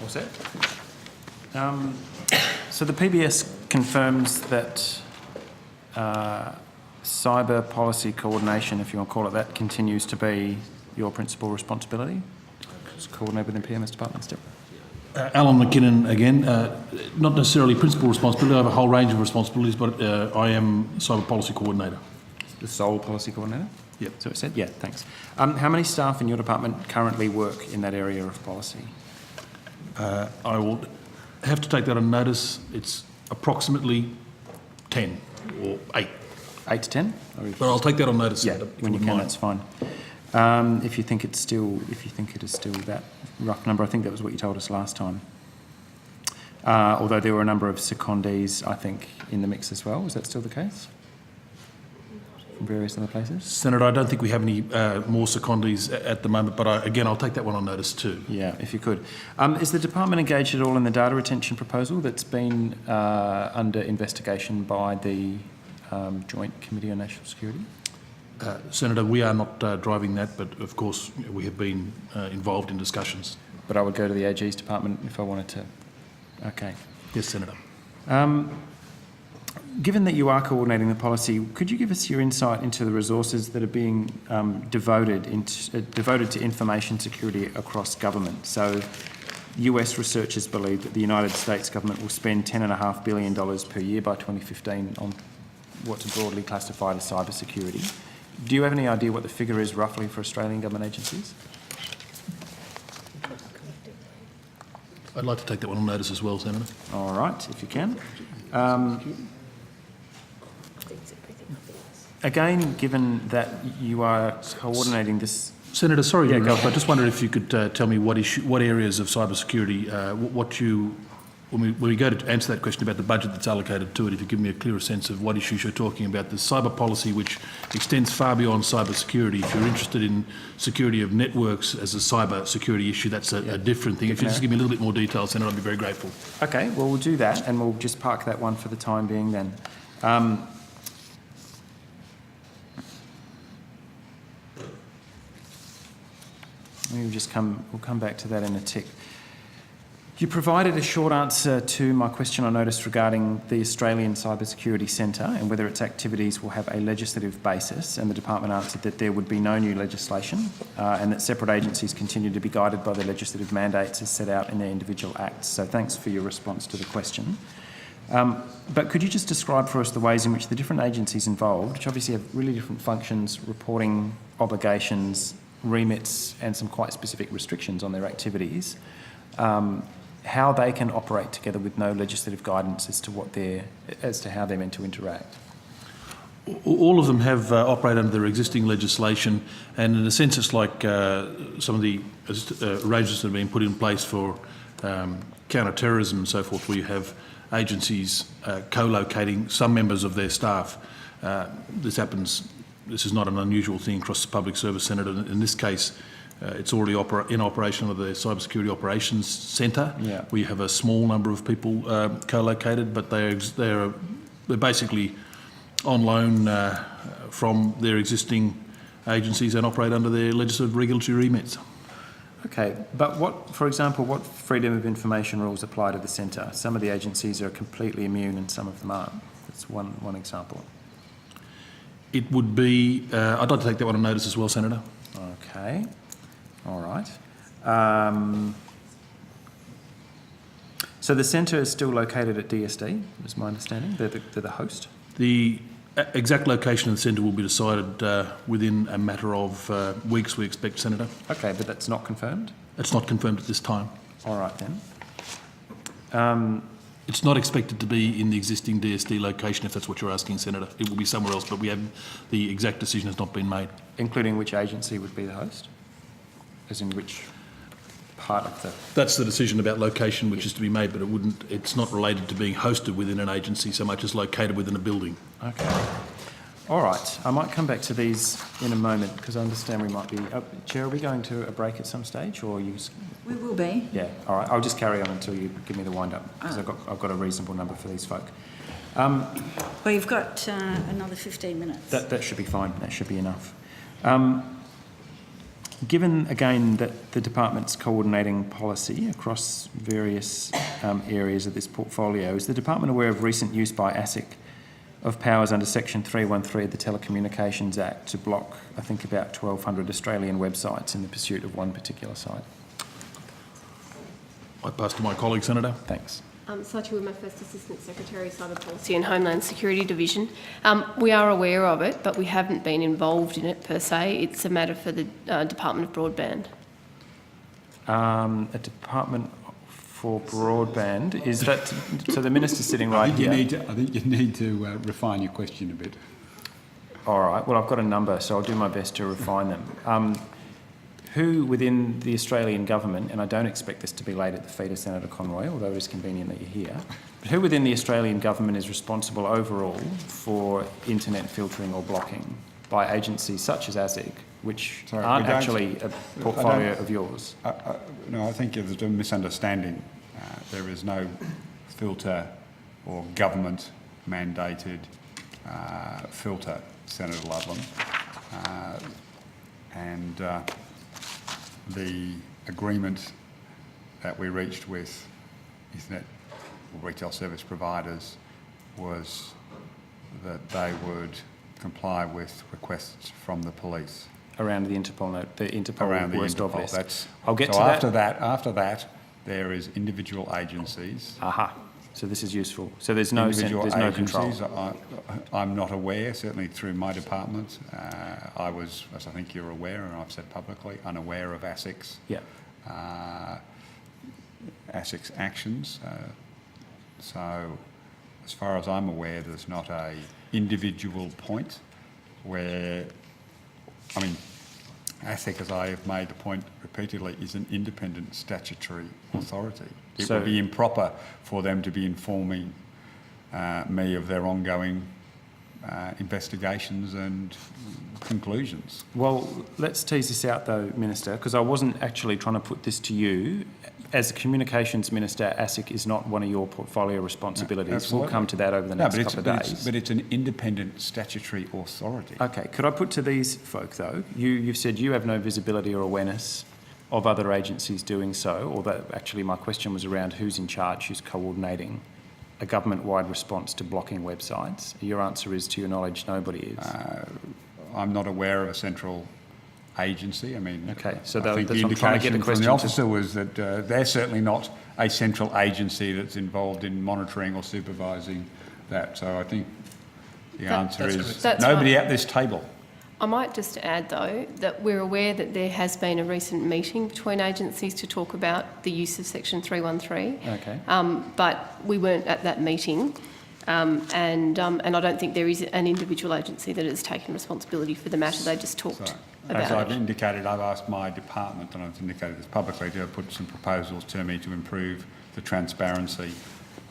All set? So the PBS confirms that cyber policy coordination, if you want to call it that, continues to be your principal responsibility. It's coordinated within PMS departments. Alan McKinnon again. Not necessarily principal responsibility. I have a whole range of responsibilities, but I am cyber policy coordinator. The sole policy coordinator? Yep. So it said? Yeah, thanks. How many staff in your department currently work in that area of policy? I will have to take that on notice. It's approximately 10 or 8. 8 to 10? But I'll take that on notice. Yeah, when you can, that's fine. If you think it is still that rough number, I think that was what you told us last time. Although there were a number of secondees, I think, in the mix as well. Is that still the case? From various other places? Senator, I don't think we have any more secondees at the moment, but again, I'll take that one on notice too. Yeah, if you could. Is the department engaged at all in the data retention proposal that's been under investigation by the Joint Committee on National Security? Senator, we are not driving that, but of course we have been involved in discussions. But I would go to the AG's department if I wanted to. Okay. Yes, Senator. Given that you are coordinating the policy, could you give us your insight into the resources that are being devoted to information security across government? So, US researchers believe that the United States government will spend $10.5 billion per year by 2015 on what's broadly classified as cybersecurity. Do you have any idea what the figure is roughly for Australian government agencies? I'd like to take that one on notice as well, Senator. All right, if you can. Again, given that you are coordinating this... Senator, sorry to interrupt, I just wondered if you could tell me what areas of cybersecurity, when we go to answer that question about the budget that's allocated to it, if you give me a clearer sense of what issues you're talking about. The cyber policy, which extends far beyond cybersecurity. If you're interested in security of networks as a cyber security issue, that's a different thing. If you just give me a little bit more detail, Senator, I'd be very grateful. Okay, well, we'll do that, and we'll just park that one for the time being then. We'll come back to that in a tick. You provided a short answer to my question I noticed regarding the Australian Cybersecurity Centre and whether its activities will have a legislative basis, and the department answered that there would be no new legislation and that separate agencies continue to be guided by the legislative mandates as set out in their individual acts. So thanks for your response to the question. But could you just describe for us the ways in which the different agencies involved, which obviously have really different functions, reporting obligations, remits and some quite specific restrictions on their activities, how they can operate together with no legislative guidance as to how they're meant to interact? All of them have operated under their existing legislation, and in a sense it's like some of the arrangements that have been put in place for counter-terrorism and so forth, where you have agencies co-locating some members of their staff. This is not an unusual thing across the public service, Senator. In this case, it's already in operation of the Cybersecurity Operations Centre. Yeah. We have a small number of people co-located, but they're basically on loan from their existing agencies and operate under their legislative regulatory remits. Okay, but for example, what freedom of information rules apply to the centre? Some of the agencies are completely immune and some of them aren't. That's one example. It would be, I'd like to take that one on notice as well, Senator. Okay, all right. So the centre is still located at DSD, is my understanding? They're the host? The exact location of the centre will be decided within a matter of weeks, we expect, Senator. Okay, but that's not confirmed? It's not confirmed at this time. All right then. It's not expected to be in the existing DSD location, if that's what you're asking, Senator. It will be somewhere else, but the exact decision has not been made. Including which agency would be the host? As in which part of the... That's the decision about location which is to be made, but it's not related to being hosted within an agency so much as located within a building. Okay. All right. I might come back to these in a moment because I understand we might be... Chair, are we going to a break at some stage or you... We will be. Yeah. All right. I'll just carry on until you give me the wind-up because I've got a reasonable number for these folk. Well, you've got another 15 minutes. That should be fine. That should be enough. Given, again, that the department's coordinating policy across various areas of this portfolio, is the department aware of recent use by ASIC of powers under Section 313 of the Telecommunications Act to block, I think, about 1,200 Australian websites in the pursuit of one particular site? I pass to my colleague, Senator. Thanks. Sachi Wimmer, First Assistant Secretary, Cyber Policy and Homeland Security Division. We are aware of it, but we haven't been involved in it per se. It's a matter for the Department of Broadband. A Department for Broadband, is that, so the Minister's sitting right here? I think you need to refine your question a bit. All right, well, I've got a number, so I'll do my best to refine them. Who within the Australian government, and I don't expect this to be laid at the feet of Senator Conroy, although it is convenient that you're here, but who within the Australian government is responsible overall for internet filtering or blocking by agencies such as ASIC, which aren't actually a portfolio of yours? No, I think there's a misunderstanding. There is no filter or government-mandated filter, Senator Ludlam. The agreement that we reached with Ethernet or retail service providers was that they would comply with requests from the police Around the Interpol note, the Interpol around the worst of Interpol. list. I'll get so to after that. After that, there is individual agencies. Aha. So this is useful. So there's no control. I'm not aware, certainly through my department. I was, as I think you're aware, and I've said publicly, unaware of ASIC's ASIC's actions. So as far as I'm aware, there's not a individual point where, I mean, ASIC, as I have made the point repeatedly, is an independent statutory authority. It would be improper for them to be informing me of their ongoing investigations and conclusions. Well, let's tease this out though, Minister, because I wasn't actually trying to put this to you. As a Communications Minister, ASIC is not one of your portfolio responsibilities. We'll come to that over the next couple of days. But it's an independent statutory authority. Okay, could I put to these folk though, you've said you have no visibility or awareness of other agencies doing so, although actually my question was around who's in charge, who's coordinating a government-wide response to blocking websites. Your answer is, to your knowledge, nobody is. I'm not aware of a central agency. I mean, okay, so I think the indication from the officer was that they're certainly not a central agency that's involved in monitoring or supervising that. So I think the answer is nobody at this table. I might just add, though, that we're aware that there has been a recent meeting between agencies to talk about the use of Section 313. Okay. But we weren't at that meeting, and I don't think there is an individual agency that has taken responsibility for the matter. They just talked about as I've it. indicated, I've asked my department, and I've indicated this publicly, to put some proposals to me to improve the transparency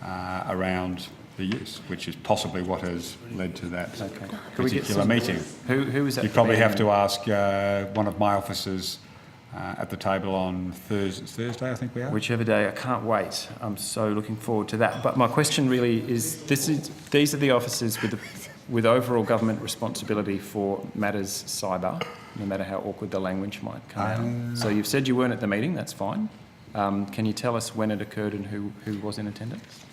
around the use, which is possibly what has led to that particular meeting. Who is that? You probably have to ask one of my officers at the table on Thursday, I think we are. Whichever day, I can't wait. I'm so looking forward to that. But my question really is, these are the officers with overall government responsibility for matters cyber, no matter how awkward the language might come out. So you've said you weren't at the meeting, that's fine. Can you tell us when it occurred and who was in attendance?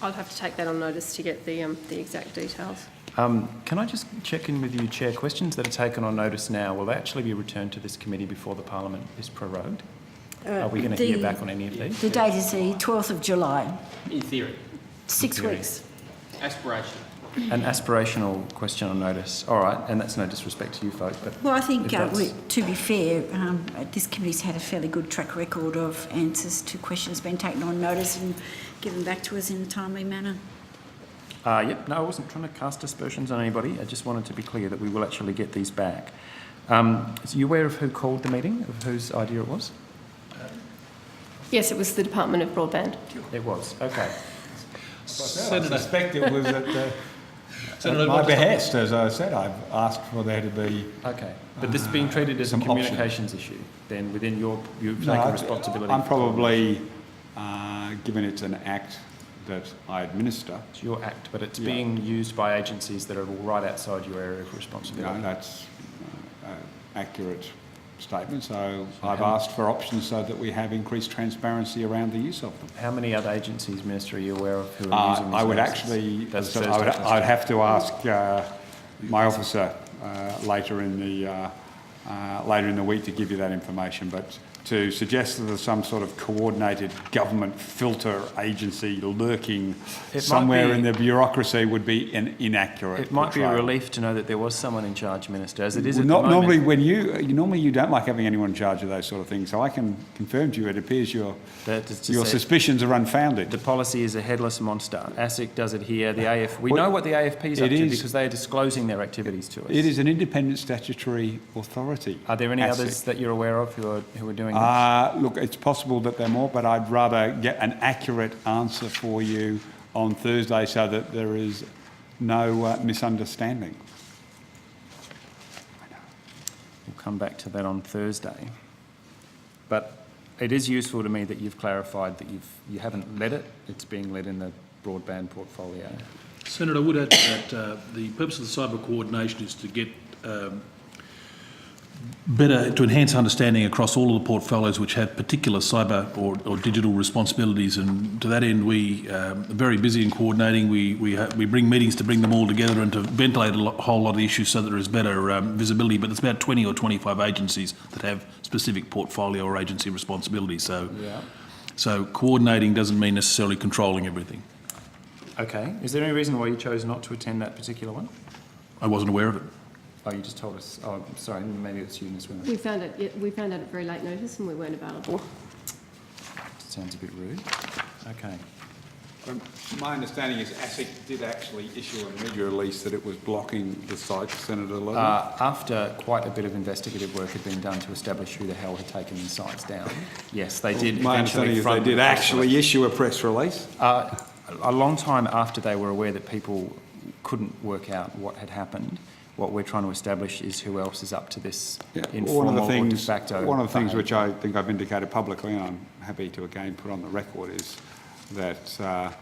I'll have to take that on notice to get the exact details. Can I just check in with you, Chair? Questions that are taken on notice now, will they actually be returned to this committee before the Parliament is prorogued? Are we going to hear back on any of these? The date is the 12th of July. In theory. 6 weeks. Aspiration. An aspirational question on notice. All right, and that's no disrespect to you folk, but... Well, I think, to be fair, this committee's had a fairly good track record of answers to questions being taken on notice and given back to us in a timely manner. Yep, no, I wasn't trying to cast aspersions on anybody. I just wanted to be clear that we will actually get these back. So you aware of who called the meeting, of whose idea it was? Yes, it was the Department of Broadband. It was, okay. I suspect it was at my behest, as I said. I've asked for there to be... Okay, but this is being treated as a communications issue, then within you've taken responsibility? I'm probably, given it's an act that I administer... It's your act, but it's being used by agencies that are all right outside your area of responsibility. No, that's accurate statement. So I've asked for options so that we have increased transparency around the use of them. How many other agencies, Minister, are you aware of who are using these I would notices? actually, That's a so Thursday question. I'd have to ask my officer later in the week to give you that information. But to suggest that there's some sort of coordinated government filter agency lurking somewhere in the bureaucracy would be an inaccurate It might be a portrayal. relief to know that there was someone in charge, Minister, as it is Well, at the moment. normally you don't like having anyone in charge of those sort of things. So I can confirm to you, it appears your suspicions are unfounded. The policy is a headless monster. ASIC does it here. The we know what the AFP is up to because they are disclosing their activities to us. It is an independent statutory authority. Are there any ASIC. others that you're aware of who are doing this? Look, it's possible that there are more, but I'd rather get an accurate answer for you on Thursday so that there is no misunderstanding. We'll come back to that on Thursday. But it is useful to me that you've clarified that you haven't led it. It's being led in the broadband portfolio. Senator, I would add that the purpose of the cyber coordination is to get to enhance understanding across all of the portfolios which have particular cyber or digital responsibilities, and to that end we are very busy in coordinating. We bring meetings to bring them all together and to ventilate a whole lot of issues so that there is better visibility, but there's about 20 or 25 agencies that have specific portfolio or agency responsibilities, so coordinating doesn't mean necessarily controlling everything. Okay. Is there any reason why you chose not to attend that particular one? I wasn't aware of it. Oh, you just told us. Oh, sorry, maybe it's you, Ms. Wimmer. We found out at very late notice and we weren't available. Sounds a bit rude. Okay. My understanding is ASIC did actually issue a media release that it was blocking the site, Senator Ludlam. After quite a bit of investigative work had been done to establish who the hell had taken these sites down, yes, they did. My understanding is they did actually issue a press release. A long time after they were aware that people couldn't work out what had happened, what we're trying to establish is who else is up to this informal or de facto. One of the things which I think I've indicated publicly, and I'm happy to again put on the record, is that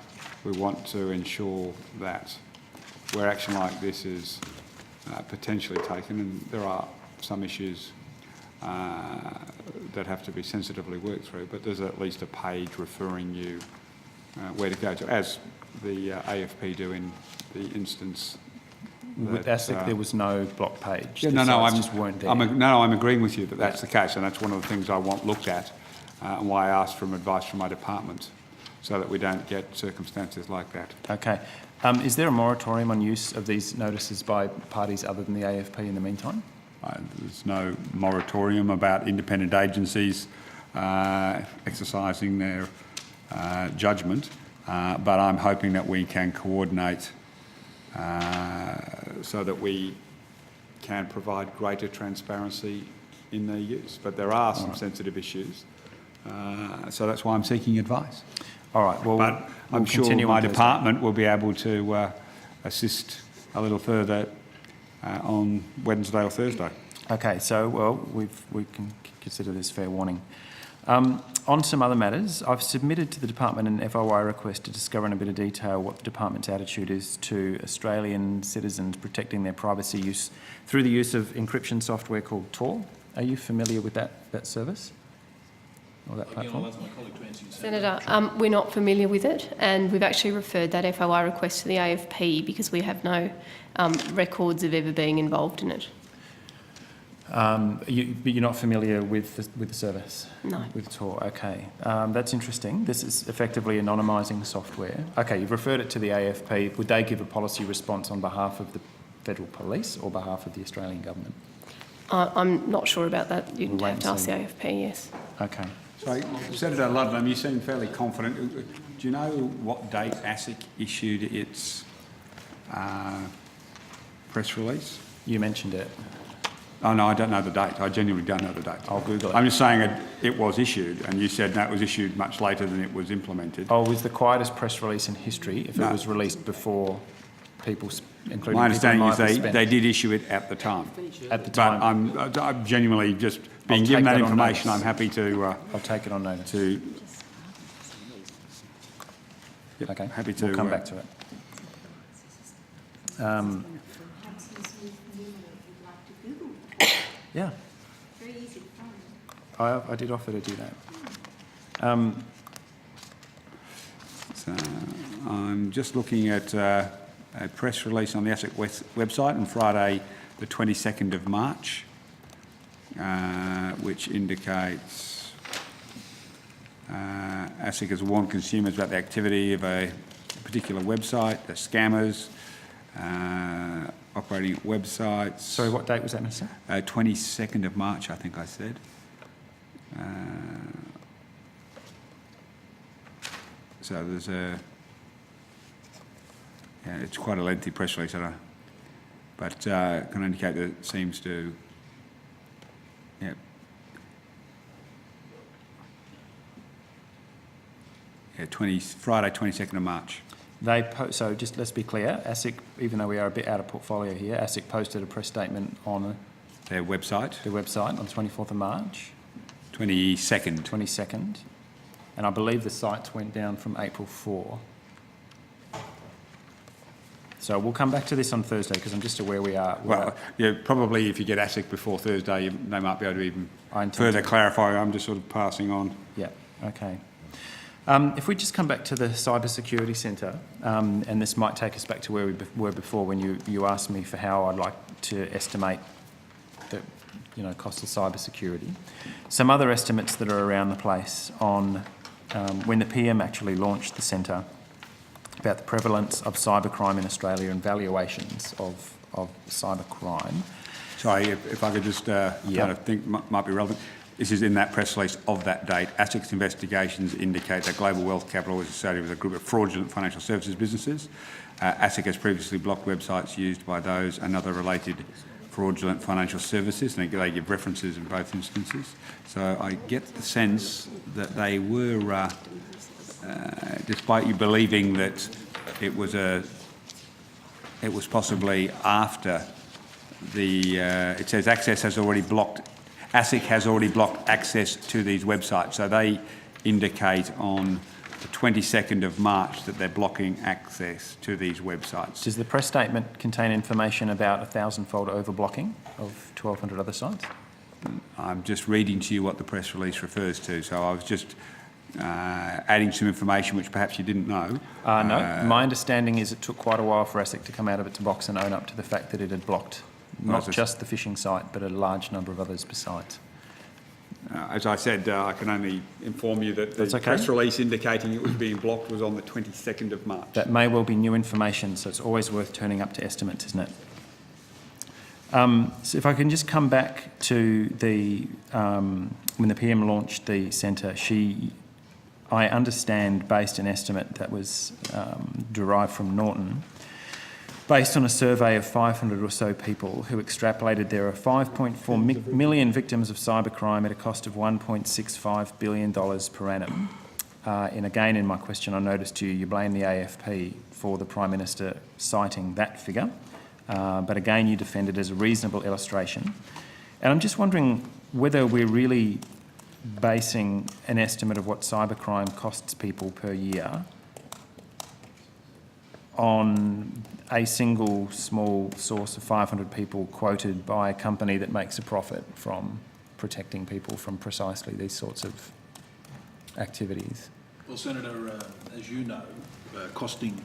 we want to ensure that where action like this is potentially taken, and there are some issues that have to be sensitively worked through, but there's at least a page referring you where to go to, as the AFP do in the instance. With ASIC, there was no block page. Yeah, The sites just weren't there. I'm agreeing with you that that's the case, and that's one of the things I want looked at, and why I asked for advice from my department, so that we don't get circumstances like that. Okay. Is there a moratorium on use of these notices by parties other than the AFP in the meantime? There's no moratorium about independent agencies exercising their judgment, but I'm hoping that we can coordinate so that we can provide greater transparency in their use. But there are some sensitive issues, so that's why I'm seeking advice. All right. Well, but I'm sure my department will be able to assist a little further on Wednesday or Thursday. Okay. So, well, we can consider this fair warning. On some other matters, I've submitted to the department an FOI request to discover in a bit of detail what the department's attitude is to Australian citizens protecting their privacy use through the use of encryption software called Tor. Are you familiar with that service or that platform? Senator, we're not familiar with it, and we've actually referred that FOI request to the AFP because we have no records of ever being involved in it. But you're not familiar with the service? No. With Tor, okay. That's interesting. This is effectively anonymising software. Okay, you've referred it to the AFP. Would they give a policy response on behalf of the Federal Police or behalf of the Australian Government? I'm not sure about that. You'd We'll have to ask the see. AFP, yes. Okay. So, Senator Ludlam, you seem fairly confident. Do you know what date ASIC issued its press release? You mentioned it. Oh, no, I don't know the date. I genuinely don't know the date. I'll Google it. I'm just saying it was issued, and you said that was issued much later than it was implemented. Oh, it was the quietest press release in history if it was released before people, including My understanding people is they did issue it at the time. At the time. But I'm genuinely just being I'll given take that that on information. notice. I'm happy to I'll take it on notice. Okay, happy to we'll come back to it. Yeah. Very easy to I did offer to do that. So I'm just looking at a press release on the ASIC website on Friday, the 22nd of March, which indicates ASIC has warned consumers about the activity of a particular website, the scammers, operating websites. Sorry, what date was that, Minister? 22nd of March, I think I said. So there's it's quite a lengthy press release, I don't know. But can indicate that it seems to, Friday, 22nd of March. So just let's be clear, ASIC, even though we are a bit out of portfolio here, ASIC posted a press statement on Their website. on the 24th of March. 22nd. 22nd. And I believe the sites went down from April 4. So we'll come back to this on Thursday because I'm just aware we are... Well, probably if you get ASIC before Thursday, they might be able to even I intend further to. clarify. I'm just sort of passing on. Yeah, okay. If we just come back to the cybersecurity centre, and this might take us back to where we were before when you asked me for how I'd like to estimate the cost of cybersecurity. Some other estimates that are around the place on when the PM actually launched the centre about the prevalence of cybercrime in Australia and valuations of cybercrime. Sorry, if I could just kind of think might be relevant. This is in that press release of that date. ASIC's investigations indicate that Global Wealth Capital was associated with a group of fraudulent financial services businesses. ASIC has previously blocked websites used by those and other related fraudulent financial services, and they give references in both instances. So I get the sense that they were, despite you believing that it was possibly after the, it says ASIC has already blocked access to these websites. So they indicate on the 22nd of March that they're blocking access to these websites. Does the press statement contain information about 1,000-fold overblocking of 1,200 other sites? I'm just reading to you what the press release refers to. So I was just adding some information which perhaps you didn't know. No. My understanding is it took quite a while for ASIC to come out of its box and own up to the fact that it had blocked not just the phishing site, but a large number of others besides. As I said, I can only inform you that the press release indicating it was being blocked was on the 22nd of March. That may well be new information, so it's always worth turning up to estimates, isn't it? So if I can just come back to the when the PM launched the centre, I understand, based an estimate that was derived from Norton, based on a survey of 500 or so people who extrapolated there are 5.4 million victims of cybercrime at a cost of $1.65 billion per annum. And again, in my question, I noticed to you blame the AFP for the Prime Minister citing that figure. But again, you defend it as a reasonable illustration. And I'm just wondering whether we're really basing an estimate of what cybercrime costs people per year on a single small source of 500 people quoted by a company that makes a profit from protecting people from precisely these sorts of activities. Well, Senator, as you know, costing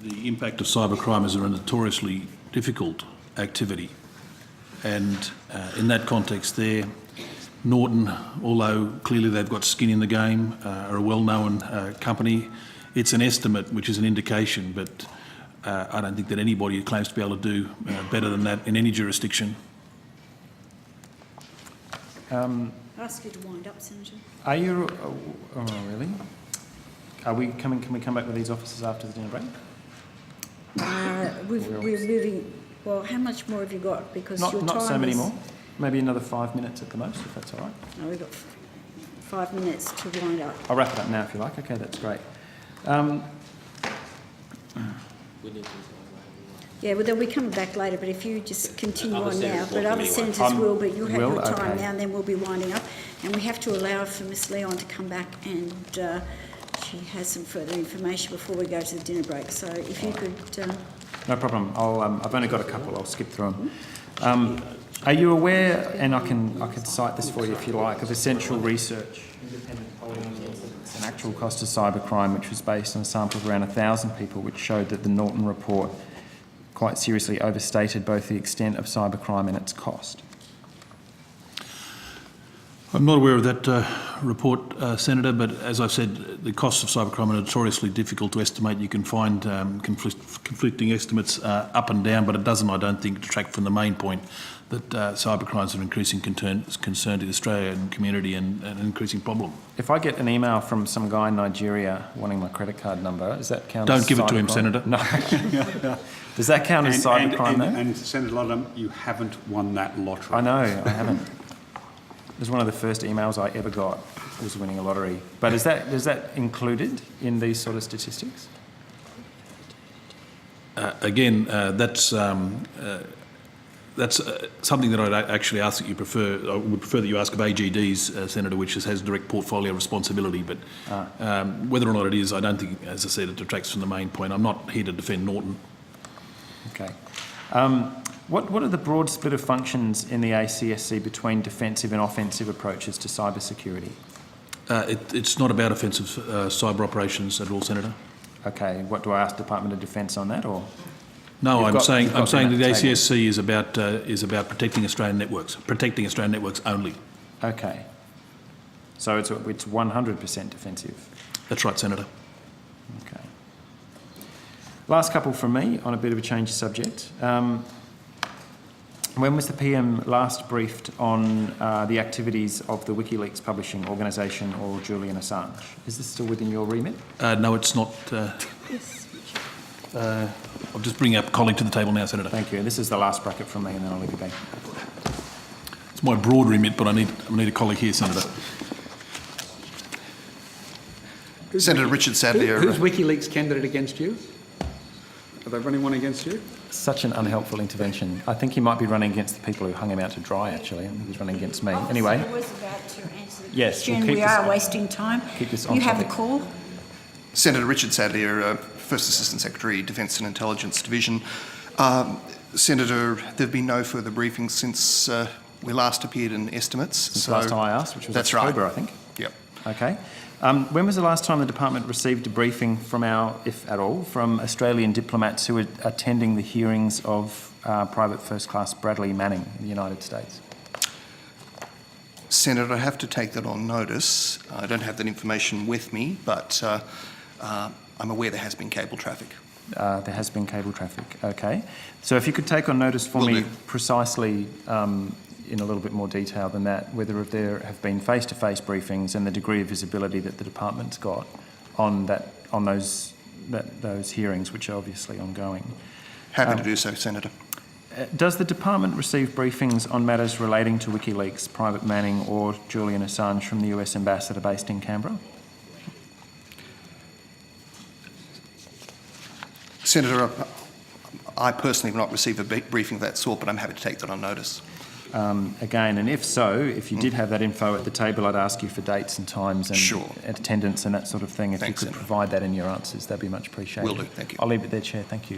the impact of cybercrime is a notoriously difficult activity. And in that context there, Norton, although clearly they've got skin in the game, are a well-known company. It's an estimate, which is an indication, but I don't think that anybody claims to be able to do better than that in any jurisdiction. Ask you to wind up, Senator. Are you... Oh, really? Are we coming? Can we come back with these officers after the dinner break? We're moving... Well, how much more have you got? Because your time not so many is... more. Maybe another 5 minutes at the most, if that's all right. No, we've got 5 minutes to wind up. I'll wrap it up now if you like. Okay, that's great. Yeah, well, then we come back later, but if you just continue on now, but other senators will, but you have your time now, and then we'll be winding up. And we have to allow for Miss Leon to come back, and she has some further information before we go to the dinner break. So if you could... No problem. I've only got a couple. I'll skip through them. Are you aware, and I could cite this for you if you like, of Essential Research, independent polling incidents and actual cost of cybercrime, which was based on a sample of around 1,000 people, which showed that the Norton report quite seriously overstated both the extent of cybercrime and its cost? I'm not aware of that report, Senator, but as I've said, the costs of cybercrime are notoriously difficult to estimate. You can find conflicting estimates up and down, but it doesn't, I don't think, detract from the main point that cybercrimes are an increasing concern to the Australian community and an increasing problem. If I get an email from some guy in Nigeria wanting my credit card number, does that count as cybercrime? Don't give it to him, Senator. No. Does that count as cybercrime, though? And Senator Ludlam, you haven't won that lottery. I know, I haven't. It was one of the first emails I ever got, was winning a lottery. But is that included in these sort of statistics? Again, that's something that I'd actually ask that you prefer. I would prefer that you ask of AGDs, Senator, which has direct portfolio responsibility. But whether or not it is, I don't think, as I said, it detracts from the main point. I'm not here to defend Norton. Okay. What are the broad split of functions in the ACSC between defensive and offensive approaches to cybersecurity? It's not about offensive cyber operations at all, Senator. Okay. What do I ask Department of Defence on that, or? No, I'm saying that the ACSC is about protecting Australian networks only. Okay. So it's 100% defensive. That's right, Senator. Okay. Last couple from me on a bit of a change of subject. When was the PM last briefed on the activities of the Wikileaks publishing organisation or Julian Assange? Is this still within your remit? No, it's not. I'll just bring our colleague to the table now, Senator. Thank you. This is the last bracket from me, and then I'll leave you be. It's my broad remit, but I need a colleague here, Senator. Senator Richard Sadlier. Who's WikiLeaks candidate against you? Are they running one against you? Such an unhelpful intervention. I think he might be running against the people who hung him out to dry, actually. I think he's running against me. Anyway. I was about to answer the Yes, question. we'll keep We this are on. wasting time. Keep this on You have the topic. call. Senator Richard Sadlier, First Assistant Secretary, Defence and Intelligence Division. Senator, there have been no further briefings since we last appeared in estimates. Since last time I asked, which was That's October, right. I think. Yep. Okay. When was the last time the department received a briefing from if at all, from Australian diplomats who were attending the hearings of Private First Class Bradley Manning in the United States? Senator, I have to take that on notice. I don't have that information with me, but I'm aware there has been cable traffic. There has been cable traffic. Okay. So if you could take on notice for me precisely in a little bit more detail than that, whether there have been face-to-face briefings and the degree of visibility that the department's got on those hearings, which are obviously ongoing. Happy to do so, Senator. Does the department receive briefings on matters relating to WikiLeaks, Private Manning or Julian Assange from the US ambassador based in Canberra? Senator, I personally have not received a briefing of that sort, but I'm happy to take that on notice. Again, and if so, if you did have that info at the table, I'd ask you for dates and times and attendance and that sort of thing. If Thanks, you could Senator. provide that in your answers, that'd be much appreciated. Will do, thank you. I'll leave it there, Chair. Thank you.